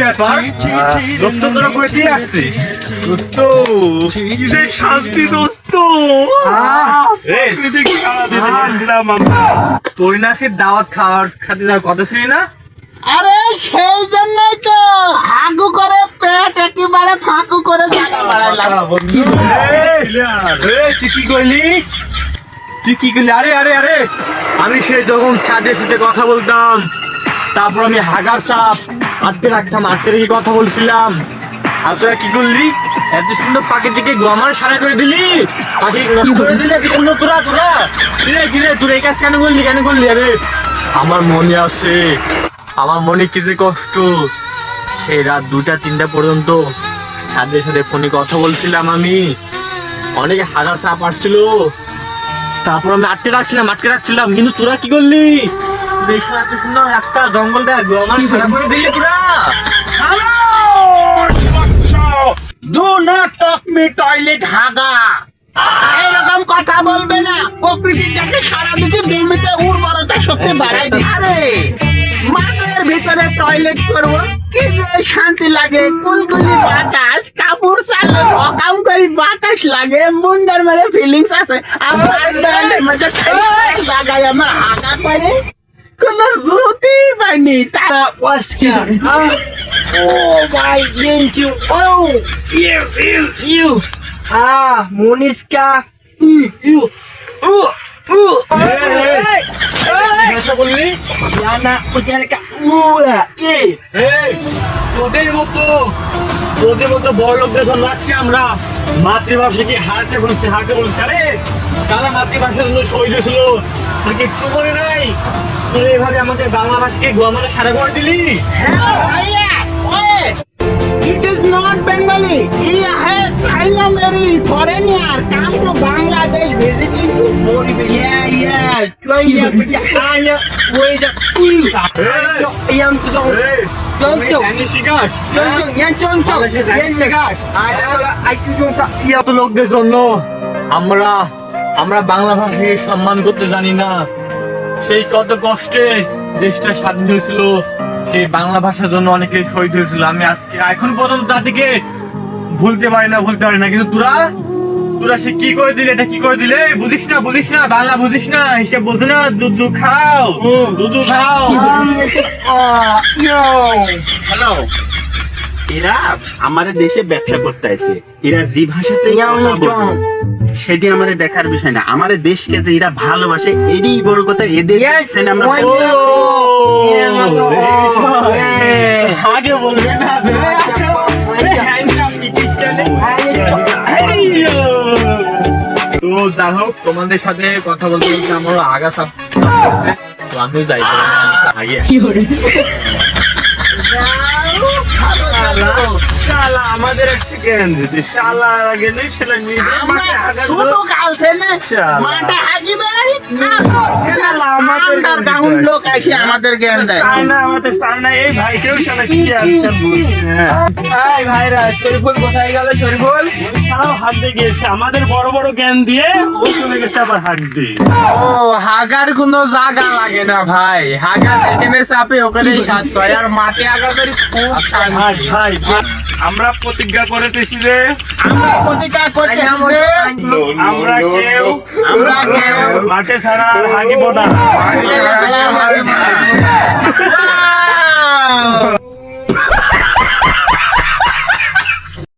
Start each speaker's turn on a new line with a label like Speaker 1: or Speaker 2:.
Speaker 1: ব্যাপার দোস্ত, তোরা কইতে আসছিস? দোস্ত কি যে শান্তি দোস্ত। তোর না সে দাওয়াত খাওয়ার খাতে যাওয়ার কথা ছিল না?
Speaker 2: আরে সেই জন্যই তো হাগু করে পেট একেবারে ফাঁকু করে জায়গা বাড়াইলাম।
Speaker 1: তুই কি করলি? আরে আরে আরে, আমি সেই যখন ছাদের সাথে কথা বলতাম, তারপর আমি হাগার সাপ আটকে রাখতাম, আটকে রেখে কথা বলছিলাম, আর তোরা কি করলি? এত সুন্দর পাখিটিকে গমার সারা করে দিলি, পাখি নষ্ট করে দিলি এত সুন্দর। তোরা তোরা এই কাজ কেন করলি? আরে আমার মনে আছে, আমার মনে কি যে কষ্ট। সেই রাত 2টা-3টা পর্যন্ত ছাদের সাথে ফোনে কথা বলছিলাম আমি, অনেকে হাজার চাপ আসছিল, তারপর আমি আটকে রাখছিলাম, কিন্তু তোরা কি করলি? দেখো এত সুন্দর রাস্তা, জঙ্গলটা আমার খারাপ করে দিলি তোরা।
Speaker 2: Do not talk me toilet হাগা, এরকম কথা বলবে না। প্রকৃতিটাকে সারা দিকে জমিতে উর্বরতা শক্তি বাড়াই দিই। আরে মাঠের ভিতরে টয়লেট করবো, কি যে শান্তি লাগে। কুলকুলি বাতাস, কাপড় চালে অকাম করি বাতাস লাগে, মুন্ডার মেলে ফিলিংস আছে। আর বারান্দার মধ্যে জায়গায় আমার হাগা করে কোনো জুতি পাইনি। তারা পরিষ্কার। ও ভাই থ্যাংক ইউ। ও ইউ মনিষ্কা ইউ
Speaker 1: বললি
Speaker 2: না উচারকা
Speaker 1: তোদের মতো বড় লোকদের জন্য আজকে আমরা মাতৃভাষাকে হারাতে বলছি। আরে তারা মাতৃভাষার জন্য শহীদ ছিল, তাকে একটু মনে নাই? তুই এভাবে আমাদের বাংলা ভাষাকে গোয়ামানে সারা করে দিলি।
Speaker 2: It is not Bengali. He has primary foreigner come to Bangladesh visiting to motivate. Yeah. Choya pita anya wait up. Yam to
Speaker 1: এত লোকদের জন্য আমরা বাংলা ভাষাকে সম্মান করতে জানি না। সেই কত কষ্টে দেশটা স্বাধীন হয়েছিল, সেই বাংলা ভাষার জন্য অনেকে শহীদ হয়েছিল। আমি আজকে এখন পর্যন্ত তাদেরকে ভুলতে পারি না। কিন্তু তোরা সে কি করে দিলে, এটা কি করে দিলে? বুঝিস না বাংলা বুঝিস না, হিসেব বোঝো না। দুধু খাও।
Speaker 2: হ্যালো, এরা আমাদের দেশে ব্যবসা করতে আছে। এরা যে ভাষাতে সেটি আমাদের দেখার বিষয় না। আমাদের দেশকে যে এরা ভালোবাসে এরই বড় কথা। এদের আমরা
Speaker 1: আগে বলবে না। তো যাই হোক, তোমাদের সাথে কথা বলতে বলতে আমার আগা সাপ, তো আমিও যাই আগে। শালা আমাদের একটা জ্ঞান দিতে, শালা গেলে সেটা
Speaker 2: আমাদের জ্ঞান দেয়।
Speaker 1: এই ভাইকেও শালা কি ভাইরা শরীফুল কোথায় গেল? শরীফুল হাত দিয়ে গিয়েছে, আমাদের বড় বড় জ্ঞান দিয়ে ও চলে গেছে আবার হাত দিয়ে।
Speaker 2: ও হাগার কোনো জায়গা লাগে না ভাই, হাগা যেখানে চাপে ওখানেই সাত করে। আর মাঠে আগা করি খুব শান্তি।
Speaker 1: ভাই আমরা প্রতিজ্ঞা করেছি যে আমরা কেউ মাঠে ছাড়া হাগিব না।